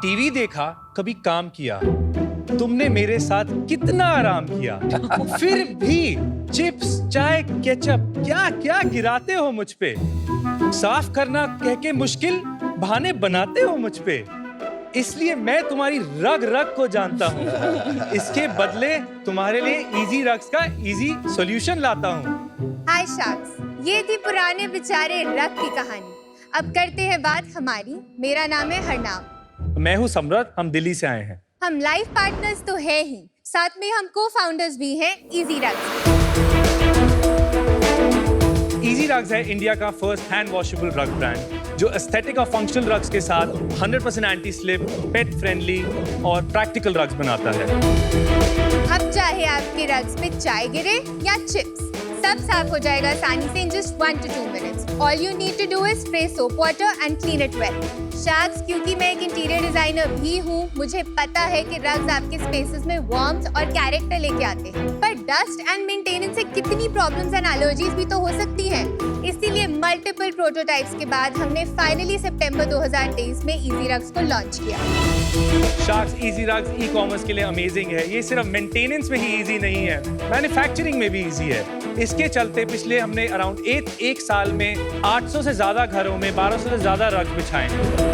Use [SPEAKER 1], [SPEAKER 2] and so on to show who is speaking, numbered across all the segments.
[SPEAKER 1] TV देखा, कभी काम किया। तुमने मेरे साथ कितना आराम किया, फिर भी चिप्स, चाय, केचप क्या क्या गिराते हो मुझ पे। साफ करना कह के मुश्किल बहाने बनाते हो मुझ पे। इसलिए मैं तुम्हारी रग रग को जानता हूँ। इसके बदले तुम्हारे लिए इजी रग्स का इजी सॉल्यूशन लाता हूँ।
[SPEAKER 2] हाय शार्क्स, ये थी पुराने बेचारे रग की कहानी। अब करते हैं बात हमारी। मेरा नाम है हरनाम।
[SPEAKER 1] मैं हूँ सम्राट, हम दिल्ली से आए हैं।
[SPEAKER 2] हम लाइफ पार्टनर्स तो है ही, साथ में हम को-फाउंडर्स भी हैं इजी रग्स।
[SPEAKER 1] इजी रग्स है इंडिया का फर्स्ट हैंड वॉशेबल रग ब्रांड जो एस्थेटिक और फंक्शनल रग्स के साथ 100% एंटी स्लिप, पेट फ्रेंडली और प्रैक्टिकल रग्स बनाता है।
[SPEAKER 2] अब चाहे आपके रग्स पे चाय गिरे या चिप्स, सब साफ हो जाएगा आसानी से in just 1 to 2 minutes. All you need to do is spray soap water and clean it well. Sharks, क्योंकि मैं एक इंटीरियर डिजाइनर भी हूँ, मुझे पता है कि रग्स आपके स्पेसेस में वार्मथ और कैरेक्टर लेके आते हैं, पर डस्ट एंड मेंटेनेंस से कितनी प्रॉब्लम्स एंड एलर्जीज भी तो हो सकती हैं। इसीलिए मल्टीपल प्रोटोटाइप्स के बाद हमने फाइनली सितंबर 2023 में इजी रग्स को लॉन्च किया।
[SPEAKER 1] शार्क्स इजी रग्स ई-कॉमर्स के लिए अमेजिंग है। ये सिर्फ मेंटेनेंस में ही इजी नहीं है, मैन्युफैक्चरिंग में भी इजी है। इसके चलते पिछले हमने अराउंड एक साल में 800 से ज्यादा घरों में 1200 से ज्यादा रग्स बिछाए हैं।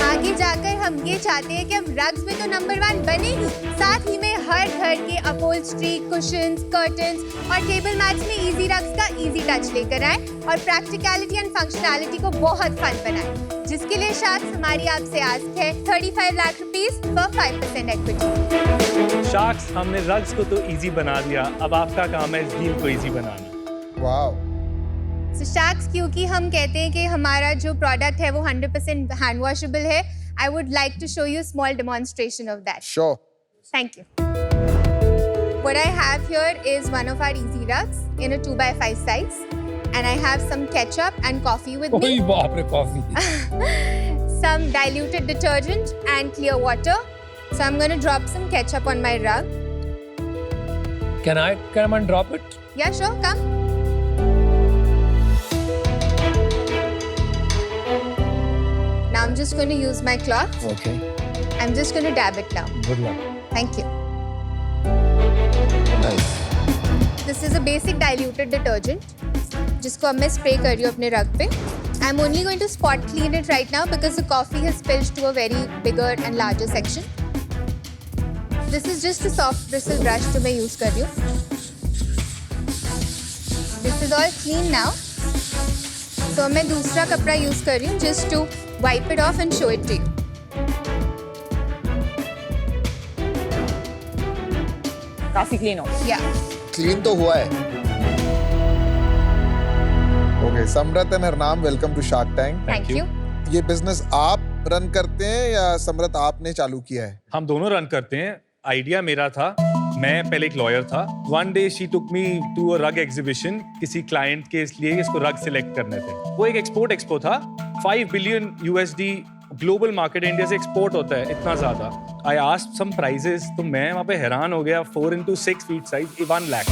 [SPEAKER 2] आगे जाकर हम ये चाहते हैं कि हम रग्स में तो नंबर 1 बने ही, साथ ही में हर घर के अपहोल्स्ट्री, कुशन्स, कर्टन्स और टेबल मैट्स में इजी रग्स का इजी टच लेकर आए और प्रैक्टिकलिटी एंड फंक्शनैलिटी को बहुत फन बनाए। जिसके लिए शार्क्स, हमारी आपसे आस्क है 35 lakh rupees for 5% equity.
[SPEAKER 1] Sharks, हमने रग्स को तो इजी बना दिया, अब आपका काम है इस डील को इजी बनाना।
[SPEAKER 3] वाओ।
[SPEAKER 2] So, शार्क्स, क्योंकि हम कहते हैं कि हमारा जो प्रोडक्ट है वो 100% हैंड वॉशेबल है, I would like to show you a small demonstration of that.
[SPEAKER 3] Sure.
[SPEAKER 2] Thank you. What I have here is one of our easy rugs in a 2x5 size, and I have some ketchup and coffee with me.
[SPEAKER 4] ओए बाप रे, coffee.
[SPEAKER 2] Some diluted detergent and clear water. So I'm going to drop some ketchup on my rug.
[SPEAKER 4] Can I come and drop it?
[SPEAKER 2] Yeah, sure, come. Now I'm just going to use my cloth.
[SPEAKER 4] Okay.
[SPEAKER 2] I'm just going to dab it down.
[SPEAKER 4] Good luck.
[SPEAKER 2] Thank you.
[SPEAKER 3] Nice.
[SPEAKER 2] This is a basic diluted detergent, जिसको अब मैं spray कर रही हूँ अपने rug पे. I'm only going to spot clean it right now because the coffee has spilled to a very bigger and larger section. This is just a soft bristle brush जो मैं use कर रही हूँ. This is all clean now. So मैं दूसरा कपड़ा use कर रही हूँ just to wipe it off and show it to you.
[SPEAKER 5] काफी क्लीन हो।
[SPEAKER 2] Yeah.
[SPEAKER 3] Clean तो हुआ है। Okay, Samrat and Harnam, welcome to Shark Tank.
[SPEAKER 2] Thank you.
[SPEAKER 3] ये बिजनेस आप रन करते हैं या समरत आपने चालू किया है?
[SPEAKER 1] हम दोनों रन करते हैं। आइडिया मेरा था, मैं पहले एक लॉयर था। One day she took me to a rug exhibition, किसी क्लाइंट के लिए इसको रग सिलेक्ट करने थे। वो एक एक्सपोर्ट एक्सपो था, 5 billion USD global market India से एक्सपोर्ट होता है, इतना ज्यादा। आई आस्क्ड सम प्राइजेस, तो मैं वहाँ पे हैरान हो गया। 4 into 6 feet size 1 lakh.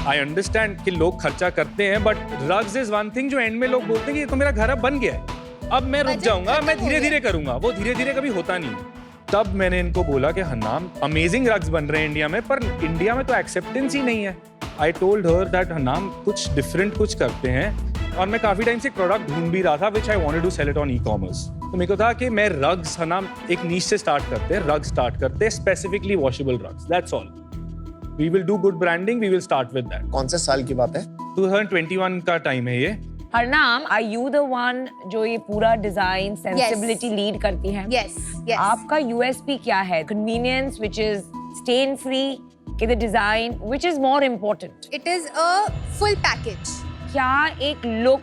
[SPEAKER 1] I understand कि लोग खर्चा करते हैं, but rugs is one thing जो एंड में लोग बोलते हैं कि ये तो मेरा घर अब बन गया है, अब मैं रुक जाऊंगा, मैं धीरे धीरे करूंगा। वो धीरे धीरे कभी होता नहीं। तब मैंने इनको बोला कि हरनाम, अमेजिंग रग्स बन रहे हैं इंडिया में, पर इंडिया में तो एक्सेप्टेंस ही नहीं है। I told her that Harnam, कुछ डिफरेंट कुछ करते हैं। और मैं काफी टाइम से प्रोडक्ट ढूंढ भी रहा था which I wanted to sell it on e commerce. तो मेरे को था कि मैं रग्स, हरनाम एक नीश से स्टार्ट करते हैं, रग स्टार्ट करते हैं, specifically washable rugs, that's all. We will do good branding, we will start with that.
[SPEAKER 3] कौन से साल की बात है?
[SPEAKER 1] 2021 का टाइम है ये।
[SPEAKER 5] Harnam, are you the one जो ये पूरा डिजाइन सेंसिबिलिटी लीड करती है?
[SPEAKER 2] Yes, yes.
[SPEAKER 5] आपका USP क्या है? Convenience, which is stain free, कि the design which is more important?
[SPEAKER 2] It is a full package.
[SPEAKER 5] क्या एक look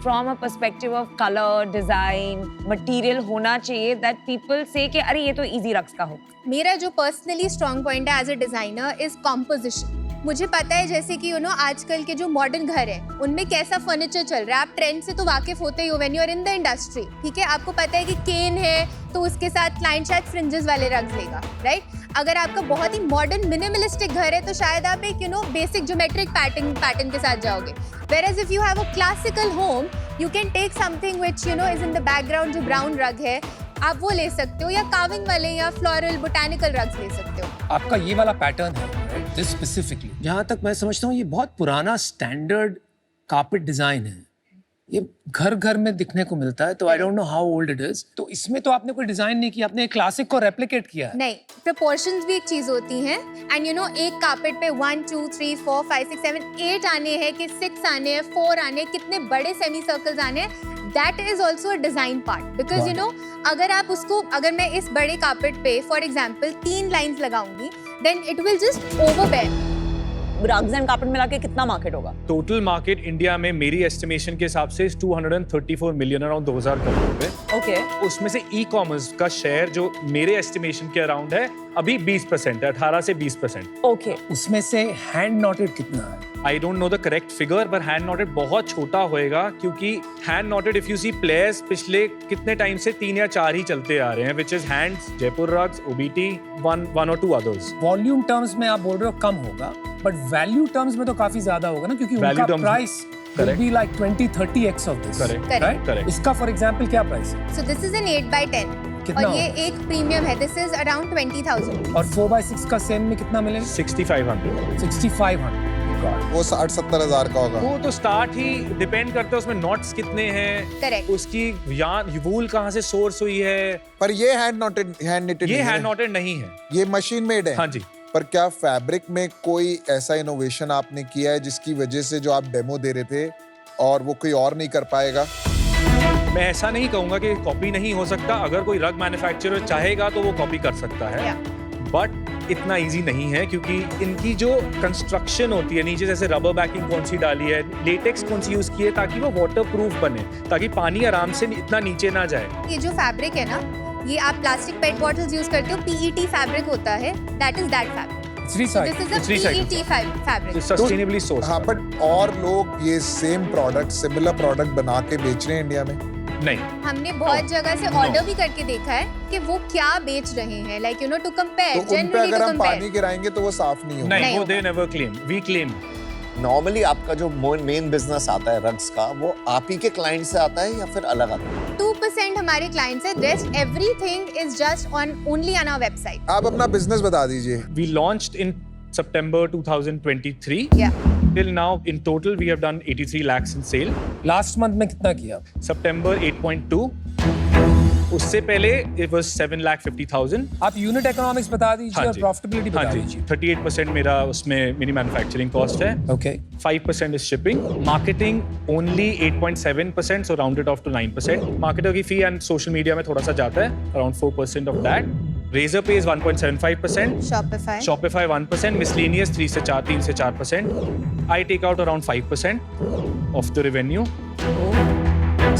[SPEAKER 5] from a perspective of colour, design, material होना चाहिए दैट पीपल से कि अरे ये तो इजी रग्स का हो?
[SPEAKER 2] मेरा जो पर्सनली स्ट्रॉन्ग पॉइंट है as a designer is composition. मुझे पता है जैसे कि आजकल के जो मॉडर्न घर हैं उनमें कैसा फर्नीचर चल रहा है। आप ट्रेंड से तो वाकिफ होते ही हो when you are in the industry, ठीक है? आपको पता है कि केन है तो उसके साथ क्लाइंट शायद फ्रिंजेस वाले रग्स लेगा, राइट? अगर आपका बहुत ही मॉडर्न मिनिमलिस्टिक घर है तो शायद आप एक बेसिक ज्योमेट्रिक पैटर्न के साथ जाओगे। Whereas if you have a classical home, you can take something which is in the background, जो ब्राउन रग है, आप वो ले सकते हो, या कार्विंग वाले या फ्लोरल बोटैनिकल रग्स ले सकते हो।
[SPEAKER 4] आपका ये वाला पैटर्न है, दिस स्पेसिफिकली, जहाँ तक मैं समझता हूँ ये बहुत पुराना स्टैंडर्ड कारपेट डिजाइन है, ये घर घर में दिखने को मिलता है, तो आई don't know how old it is. तो इसमें तो आपने कोई डिजाइन नहीं किया, आपने एक क्लासिक को रेप्लिकेट किया है।
[SPEAKER 2] नहीं, प्रपोर्शंस भी एक चीज होती हैं, एंड यू नो एक कारपेट पे 1 2 3 4 5 6 7 8 आने हैं कि 6 आने हैं, 4 आने हैं, कितने बड़े सेमी सर्कल्स आने हैं, that is also a design part. Because you know अगर मैं इस बड़े कारपेट पे फॉर एग्जाम्पल 3 लाइंस लगाऊंगी, then it will just overwhelm.
[SPEAKER 5] Rugs and carpet मिला के कितना मार्केट होगा?
[SPEAKER 1] टोटल मार्केट इंडिया में मेरी एस्टिमेशन के हिसाब से 234 मिलियन, अराउंड 2000 करोड़ रुपए।
[SPEAKER 5] ओके।
[SPEAKER 1] उसमें से ई कॉमर्स का शेयर जो मेरे एस्टिमेशन के अराउंड है अभी 20% है, 18 से 20%।
[SPEAKER 5] ओके।
[SPEAKER 4] उसमें से हैंड नॉटेड कितना है?
[SPEAKER 1] I don't know the correct figure, पर हैंड नॉटेड बहुत छोटा होएगा, क्योंकि hand knotted if you see players पिछले कितने टाइम से 3 या 4 ही चलते आ रहे हैं, which is hands, Jaipur rugs, OBT, one or two others।
[SPEAKER 4] Volume terms में आप बोल रहे हो कम होगा, बट वैल्यू टर्म्स में तो काफी ज्यादा होगा ना, क्योंकि
[SPEAKER 1] Value
[SPEAKER 4] उनका
[SPEAKER 1] terms-
[SPEAKER 4] price will be like 20-30x of this।
[SPEAKER 1] Correct,
[SPEAKER 4] right?
[SPEAKER 1] correct।
[SPEAKER 4] इसका फॉर एग्जांपल क्या प्राइस है?
[SPEAKER 2] So this is an 8x10
[SPEAKER 4] कितना
[SPEAKER 2] और ये
[SPEAKER 4] होगा?
[SPEAKER 2] एक प्रीमियम है, दिस इज अराउंड 20,000।
[SPEAKER 4] और 4x6 का सेम में कितना मिलेगा?
[SPEAKER 1] 6500।
[SPEAKER 4] 6500।
[SPEAKER 3] वो 60-70 हजार का होगा।
[SPEAKER 1] वो तो स्टार्ट ही डिपेंड करता है उसमें नॉट्स कितने हैं,
[SPEAKER 2] करेक्ट।
[SPEAKER 1] उसकी यान वूल कहाँ से सोर्स हुई है,
[SPEAKER 3] पर ये हैंड निटेड
[SPEAKER 1] ये हैंड नॉटेड नहीं है।
[SPEAKER 3] ये मशीन मेड है।
[SPEAKER 1] हाँ जी।
[SPEAKER 3] पर क्या फैब्रिक में कोई ऐसा इनोवेशन आपने किया है जिसकी वजह से जो आप डेमो दे रहे थे और वो कोई और नहीं कर पाएगा?
[SPEAKER 1] मैं ऐसा नहीं कहूंगा कि कॉपी नहीं हो सकता, अगर कोई रग मैन्युफैक्चरर चाहेगा तो वो कॉपी कर सकता है, बट इतना इजी नहीं है, क्योंकि इनकी जो कंस्ट्रक्शन होती है नीचे, जैसे रबर बैकिंग कौन सी डाली है, लेटेक्स कौन सी यूज की है, ताकि वो वाटर प्रूफ बने, ताकि पानी आराम से इतना नीचे ना जाए।
[SPEAKER 2] ये जो फैब्रिक है ना, ये आप प्लास्टिक पेट बॉटल्स यूज करते हो, पीईटी फैब्रिक होता है, that is that fabric.
[SPEAKER 4] It's recycled।
[SPEAKER 2] This is a PET fabric.
[SPEAKER 1] Sustainably source.
[SPEAKER 3] हाँ, बट और लोग ये सेम प्रोडक्ट, सिमिलर प्रोडक्ट बना के बेच रहे हैं इंडिया में?
[SPEAKER 1] नहीं,
[SPEAKER 2] हमने बहुत जगह से ऑर्डर भी करके देखा है कि वो क्या बेच रहे हैं, like you know to compare,
[SPEAKER 3] तो उन पे
[SPEAKER 2] जनरली
[SPEAKER 3] अगर
[SPEAKER 2] टू
[SPEAKER 3] हम पानी
[SPEAKER 2] कंपेयर।
[SPEAKER 3] गिराएंगे तो वो साफ नहीं होगा।
[SPEAKER 1] नहीं, वो
[SPEAKER 2] होगा।
[SPEAKER 1] They never claim, we claim.
[SPEAKER 6] Normally आपका जो मेन बिजनेस आता है रग्स का, वो आप ही के क्लाइंट से आता है या फिर अलग आता है?
[SPEAKER 2] 2% हमारे क्लाइंट्स है, rest everything is just on only on our website.
[SPEAKER 3] आप अपना बिजनेस बता दीजिए।
[SPEAKER 1] We launched in September 2023.
[SPEAKER 2] या
[SPEAKER 1] Till now, in total, we have done 83 lakhs in sale.
[SPEAKER 4] Last month में कितना किया?
[SPEAKER 1] September 8.2. उससे पहले it was 7,50,000.
[SPEAKER 4] आप यूनिट इकोनॉमिक्स बता दीजिए और प्रॉफिटेबिलिटी
[SPEAKER 1] हाँ
[SPEAKER 4] बता
[SPEAKER 1] जी,
[SPEAKER 4] दीजिए।
[SPEAKER 1] 38% मेरा उसमें मेरी मैन्युफैक्चरिंग कॉस्ट है,
[SPEAKER 4] okay.
[SPEAKER 1] 5% is shipping, marketing only 8.7%, so round it off to 9%. Marketer की fee and social media में थोड़ा सा जाता है, around 4% of that. Razor Pay is 1.75%.
[SPEAKER 2] Shopify
[SPEAKER 1] Shopify 1%, miscellaneous 3 से 4%. I take out around 5% of the revenue.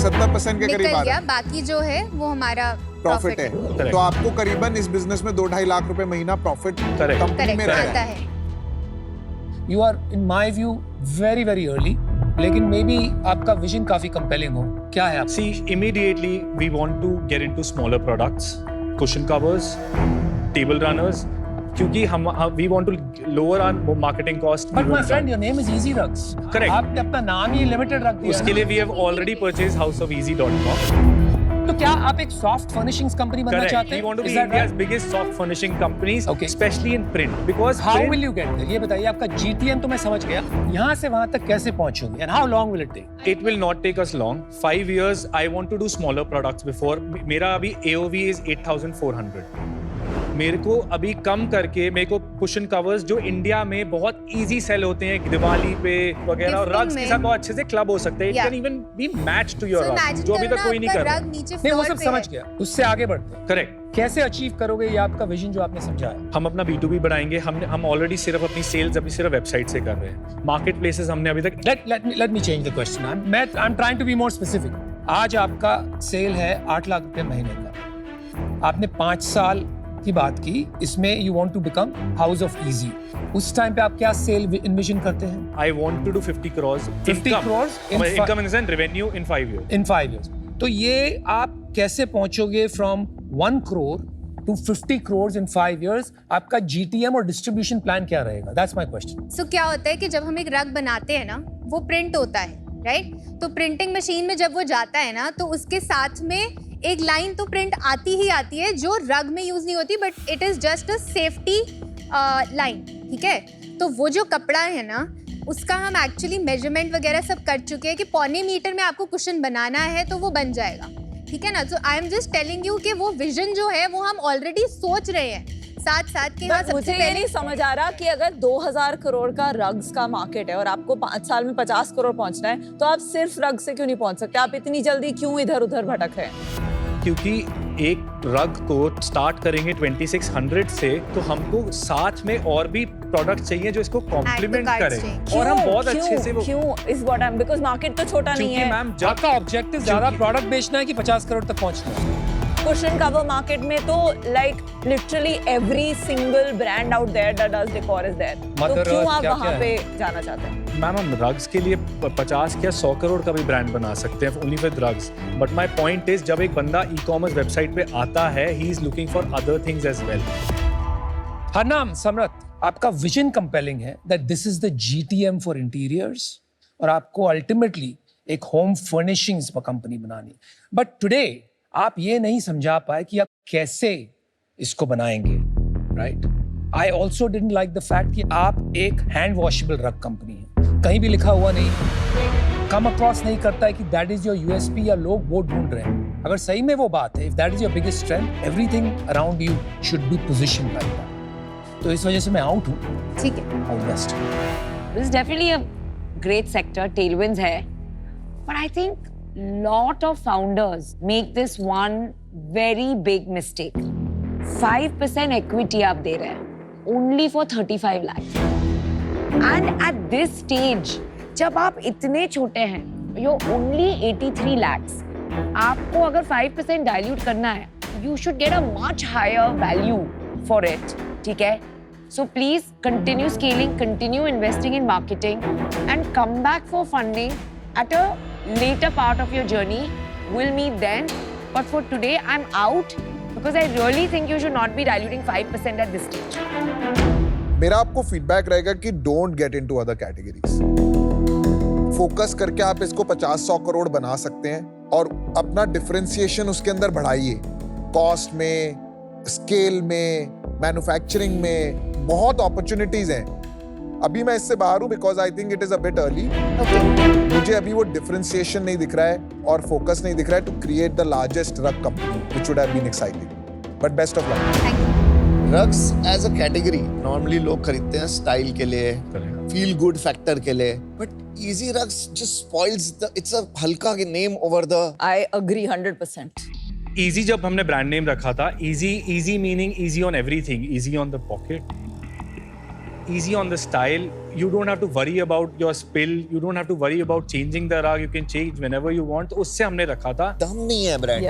[SPEAKER 3] 70% के
[SPEAKER 2] निकल
[SPEAKER 3] करीब आ
[SPEAKER 2] गया,
[SPEAKER 3] रहा है,
[SPEAKER 2] बाकी जो है वो हमारा
[SPEAKER 3] प्रॉफिट है।
[SPEAKER 1] Correct.
[SPEAKER 3] तो आपको करीबन इस बिजनेस में 2-2.5 लाख रुपए महीना प्रॉफिट
[SPEAKER 1] Correct.
[SPEAKER 3] कंपनी
[SPEAKER 2] करेक्ट
[SPEAKER 3] में रह
[SPEAKER 2] आता
[SPEAKER 3] रहा है।
[SPEAKER 2] है।
[SPEAKER 4] You are in my view very very early, लेकिन मे बी आपका विजन काफी कंपेलिंग हो। क्या है आप?
[SPEAKER 1] See, immediately we want to get into smaller products, cushion covers, table runners, क्योंकि हम we want to lower our marketing cost.
[SPEAKER 4] But my friend your name is easy rugs.
[SPEAKER 1] Correct.
[SPEAKER 4] आपने अपना नाम ही लिमिटेड रख दिया
[SPEAKER 1] उसके
[SPEAKER 4] है
[SPEAKER 1] लिए we have already purchased houseofeasy.com.
[SPEAKER 4] ना। तो क्या आप एक सॉफ्ट फर्निशिंग्स कंपनी बनना
[SPEAKER 1] Correct.
[SPEAKER 4] चाहते
[SPEAKER 1] We
[SPEAKER 4] हैं?
[SPEAKER 1] want to be
[SPEAKER 4] Is that
[SPEAKER 1] India's
[SPEAKER 4] right?
[SPEAKER 1] biggest soft furnishing companies,
[SPEAKER 4] Okay.
[SPEAKER 1] especially in print, because
[SPEAKER 4] How
[SPEAKER 1] print,
[SPEAKER 4] will you get there? ये बताइए, आपका GTM तो मैं समझ गया, यहाँ से वहाँ तक कैसे पहुँचोगे? And how long will it take?
[SPEAKER 1] it will not take us long. 5 years, I want to do smaller products before. मेरा अभी AOV is 8,400. मेरे को अभी कम करके मेरे को कुशन कवर्स जो इंडिया में बहुत इजी सेल होते हैं दिवाली पे वगैरह, और
[SPEAKER 2] Gifting
[SPEAKER 1] रग्स के
[SPEAKER 2] में।
[SPEAKER 1] साथ बहुत अच्छे से क्लब हो सकते हैं. It
[SPEAKER 2] Yeah.
[SPEAKER 1] can even be matched to your
[SPEAKER 2] So
[SPEAKER 1] rug,
[SPEAKER 2] imagine
[SPEAKER 1] जो अभी
[SPEAKER 2] करो
[SPEAKER 1] तक
[SPEAKER 2] ना,
[SPEAKER 1] कोई नहीं
[SPEAKER 2] आपका
[SPEAKER 1] कर रहा.
[SPEAKER 2] रग नीचे
[SPEAKER 4] नहीं, वो
[SPEAKER 2] floor
[SPEAKER 4] सब
[SPEAKER 2] पे
[SPEAKER 4] समझ
[SPEAKER 2] है।
[SPEAKER 4] गया, उससे आगे बढ़ते हैं।
[SPEAKER 1] करेक्ट.
[SPEAKER 4] कैसे अचीव करोगे, ये आपका विजन जो आपने समझाया?
[SPEAKER 1] हम अपना B2B बढ़ाएंगे. हम ऑलरेडी सिर्फ अपनी सेल्स अभी सिर्फ वेबसाइट से कर रहे हैं. मार्केट प्लेसेस हमने अभी तक
[SPEAKER 4] Let me change the question. I'm trying to be more specific. आज आपका सेल है 8 लाख रुपए महीने का। आपने 5 साल की बात की, इसमें you want to become house of easy. उस टाइम पे आप क्या सेल इन्विजन करते हैं?
[SPEAKER 1] I want to do 50 crores
[SPEAKER 4] 50
[SPEAKER 1] income.
[SPEAKER 4] crores in
[SPEAKER 1] income in the sense revenue in 5 years.
[SPEAKER 4] In 5 years। तो ये आप कैसे पहुंचोगे from 1 crore to 50 crores in 5 years? आपका GTM और डिस्ट्रीब्यूशन प्लान क्या रहेगा? That's my question.
[SPEAKER 2] सो क्या होता है कि जब हम एक रग बनाते हैं ना, वो प्रिंट होता है, राइट? तो प्रिंटिंग मशीन में जब वो जाता है ना, तो उसके साथ में एक लाइन तो प्रिंट आती ही आती है जो रग में यूज नहीं होती, but it is just a safety line, ठीक है। तो वो जो कपड़ा है ना, उसका हम एक्चुअली मेजरमेंट वगैरह सब कर चुके हैं कि 0.25 मीटर में आपको कुशन बनाना है तो वो बन जाएगा, ठीक है ना। So I am just telling you कि वो विजन जो है वो हम ऑलरेडी सोच रहे हैं साथ साथ कि हाँ,
[SPEAKER 7] मुझे
[SPEAKER 2] सबसे
[SPEAKER 7] ये
[SPEAKER 2] पहले
[SPEAKER 7] नहीं समझ आ रहा कि अगर 2000 करोड़ का रग्स का मार्केट है और आपको 5 साल में 50 करोड़ पहुंचना है, तो आप सिर्फ रग से क्यों नहीं पहुंच सकते? आप इतनी जल्दी क्यों इधर उधर भटक रहे हैं?
[SPEAKER 1] क्योंकि एक रग को स्टार्ट करेंगे 2600 से, तो हमको साथ में और भी प्रोडक्ट चाहिए जो इसको कॉम्प्लीमेंट
[SPEAKER 2] cards
[SPEAKER 1] करें,
[SPEAKER 2] चाहिए।
[SPEAKER 1] और हम बहुत अच्छे से वो
[SPEAKER 7] क्यों इस what I am, because market तो छोटा नहीं
[SPEAKER 1] क्योंकि
[SPEAKER 7] है।
[SPEAKER 1] मैम जब
[SPEAKER 4] आपका ऑब्जेक्टिव ज्यादा प्रोडक्ट बेचना है कि 50 करोड़ तक पहुंचना है?
[SPEAKER 7] कुशन कवर मार्केट में तो like literally every single brand out there that does decor is there, तो
[SPEAKER 4] Mother
[SPEAKER 7] क्यों
[SPEAKER 4] Earth
[SPEAKER 7] आप
[SPEAKER 4] क्या
[SPEAKER 7] वहां
[SPEAKER 4] क्या
[SPEAKER 7] पे जाना चाहते हैं?
[SPEAKER 1] मैम हम रग्स के लिए 50 या 100 करोड़ का भी ब्रांड बना सकते हैं only with rugs, but my point is जब एक बंदा ई कॉमर्स वेबसाइट पे आता है, he is looking for other things as well.
[SPEAKER 4] Harnam, Samrat, आपका विजन कंपेलिंग है that this is the GTM for interiors, और आपको अल्टीमेटली एक होम फर्निशिंग्स कंपनी बनानी, बट टुडे आप ये नहीं समझा पाए कि आप कैसे इसको बनाएंगे, right? I also didn't like the fact कि आप एक हैंड वॉशेबल रग कंपनी है, कहीं भी लिखा हुआ नहीं, कम अक्रॉस नहीं करता है कि दैट इज योर यूएसपी, या लोग वो ढूंढ रहे हैं। अगर सही में वो बात है, if that is your biggest strength, everything around you should be positioned like that. तो इस वजह से मैं आउट हूँ।
[SPEAKER 2] ठीक है।
[SPEAKER 4] All the best.
[SPEAKER 5] This is definitely a great sector, tailwinds है, but I think lot of founders make this one very big mistake. 5% equity आप दे रहे हैं only for 35 lakhs. And at this stage, जब आप इतने छोटे हैं, you're only 83 lakhs. आपको अगर 5% dilute करना है, you should get a much higher value for it. ठीक है? So please continue scaling, continue investing in marketing, and come back for funding at a later part of your journey. We'll meet then. But for today, I'm out because I really think you should not be diluting 5% at this stage.
[SPEAKER 3] मेरा आपको feedback रहेगा कि don't get into other categories. Focus करके आप इसको 50-100 करोड़ बना सकते हैं और अपना डिफरेंशिएशन उसके अंदर बढ़ाइए, कॉस्ट में, स्केल में, मैन्युफैक्चरिंग में बहुत अपॉर्चुनिटीज हैं। अभी मैं इससे बाहर हूं because I think it is a bit early. मुझे अभी वो डिफरेंशिएशन नहीं दिख रहा है और फोकस नहीं दिख रहा है to create the largest rug company which would have been exciting, but best of luck.
[SPEAKER 2] Thank you.
[SPEAKER 6] Rugs as a category normally लोग खरीदते हैं स्टाइल के लिए, फील गुड फैक्टर के लिए, but easy rugs just spoils the, it's a हल्का name over the.
[SPEAKER 7] I agree 100%।
[SPEAKER 1] Easy जब हमने ब्रांड नेम रखा था, easy meaning easy on everything, easy on the pocket, easy on the style. You don't have to worry about your spill, you don't have to worry about changing the rug, you can change whenever you want. तो उससे हमने रखा था।
[SPEAKER 6] दम नहीं है brand.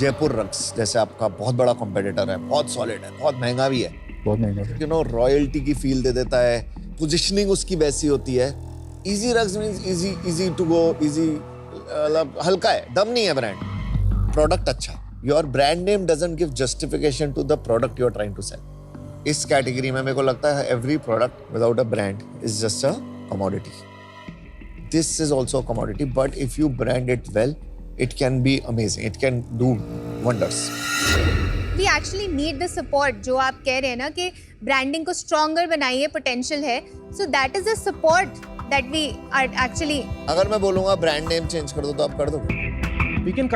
[SPEAKER 6] Jaipur rugs जैसे आपका बहुत बड़ा कंपेटिटर है, बहुत सॉलिड है, बहुत महंगा भी है,
[SPEAKER 1] बहुत महंगा है।
[SPEAKER 6] यू नो रॉयल्टी की फील दे देता है, पोजीशनिंग उसकी वैसी होती है। Easy rugs means easy to go, easy मतलब हल्का है, दम नहीं है ब्रांड। प्रोडक्ट अच्छा, your brand name doesn't give justification to the product you are trying to sell. इस कैटेगरी में मेरे को लगता है every product without a brand is just a commodity. This is also a commodity, but if you brand it well, it can be amazing, it can do wonders.
[SPEAKER 2] We actually need the support जो आप कह रहे हैं ना कि branding को stronger बनाइए, potential है, so that is the support that we are actually।
[SPEAKER 6] अगर मैं बोलूँगा ब्रांड नेम चेंज कर दो तो आप कर दोगे?
[SPEAKER 1] We can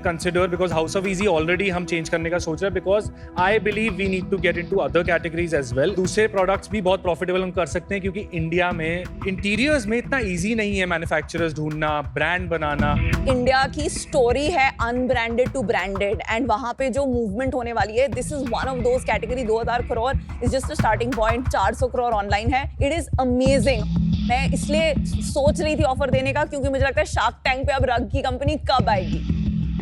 [SPEAKER 1] consider because House of Easy already हम चेंज करने का सोच रहे हैं because I believe we need to get into other categories as well. दूसरे प्रोडक्ट्स भी बहुत प्रॉफिटेबल हम कर सकते हैं क्योंकि इंडिया में इंटीरियर्स में इतना इजी नहीं है मैन्युफैक्चरर्स ढूंढना, ब्रांड बनाना।
[SPEAKER 7] इंडिया की स्टोरी है अनब्रांडेड टू ब्रांडेड, एंड वहां पे जो मूवमेंट होने वाली है, this is one of those category. 2000 crore is just a starting point, 400 crore online है, इट इज अमेजिंग। मैं इसलिए सोच रही थी ऑफर देने का क्योंकि मुझे लगता है शार्क टैंक पे अब रग की कंपनी कब आएगी।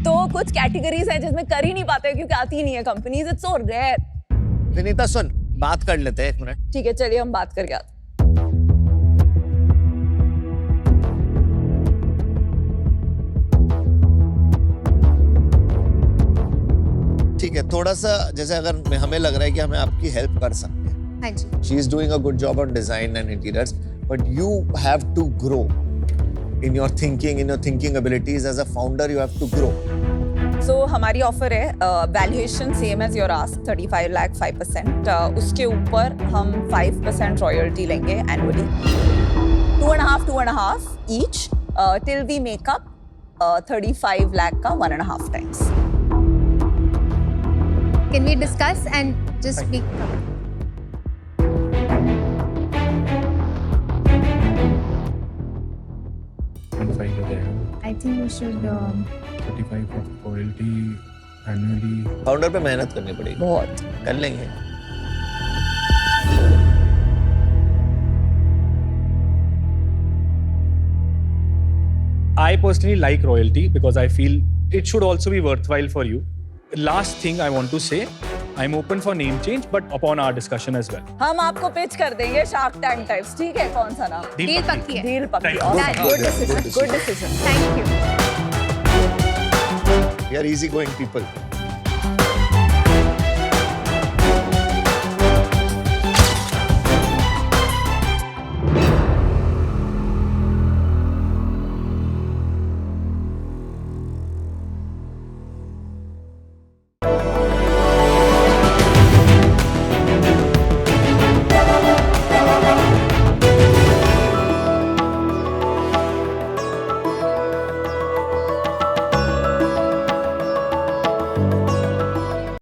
[SPEAKER 7] तो कुछ कैटेगरीज हैं जिसमें कर ही नहीं पाते क्योंकि आती ही नहीं है companies, it's so rare.
[SPEAKER 6] Vinita सुन, बात कर लेते हैं 1 मिनट।
[SPEAKER 7] ठीक है, चलिए हम बात करके आते हैं।
[SPEAKER 6] ठीक है, थोड़ा सा जैसे अगर हमें लग रहा है कि हमें आपकी हेल्प कर सकते हैं।
[SPEAKER 2] हाँ जी।
[SPEAKER 6] She is doing a good job on design and interiors, but you have to grow. in your thinking abilities. As a founder, you have to grow.
[SPEAKER 7] So हमारी ऑफर है valuation same as your ask 35 lakh 5%. उसके ऊपर हम 5% royalty लेंगे annually. 2.5 each till we make up 35 lakh का 1.5 times.
[SPEAKER 2] Can we discuss and just be? I think we should.
[SPEAKER 1] 35 of royalty annually.
[SPEAKER 6] Founder पे मेहनत करनी पड़ेगी.
[SPEAKER 7] बहुत.
[SPEAKER 6] कर लेंगे.
[SPEAKER 1] I personally like royalty because I feel it should also be worthwhile for you. Last thing I want to say, I'm open for name change, but upon our discussion as well.
[SPEAKER 7] हम आपको pitch कर देंगे shark tank types. ठीक है, कौन सा नाम?
[SPEAKER 2] Deal पक्की है.
[SPEAKER 7] डील पक्की.
[SPEAKER 1] Thank you.
[SPEAKER 7] Awesome. Good decision. Good decision.
[SPEAKER 2] Thank you.
[SPEAKER 6] We are easygoing people.